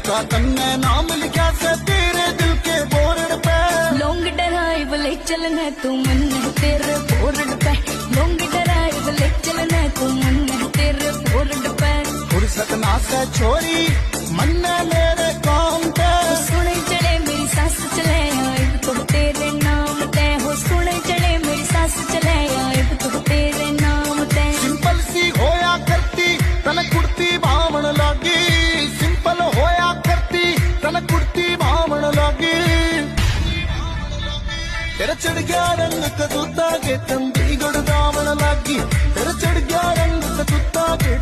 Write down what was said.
का तन्ने नाम लिखा से तेरे दिल के बोर्ड पे। लॉन्ग ड्राइव ले चलना तू मन तेरे बोर्ड पे, लॉन्ग ड्राइव ले चलना तू मन तेरे बोर्ड पे। फुर्सत ना से छोरी मन्ने मेरे काम पे। सुने चढ़े मेरी सास चले आए तो तेरे नाम ते हो, सुने चढ़े मेरी सास चले आए तो तेरे नाम ते। सिंपल सी होया करती तन कुर्ती भावण लगी, सिंपल होया करती तन कुर्ती भावण लगी। तेरा चढ़ गया रंग कदूता के तंबी गुड़ दावण लगी, तेरा चढ़ गया रंग कदूता के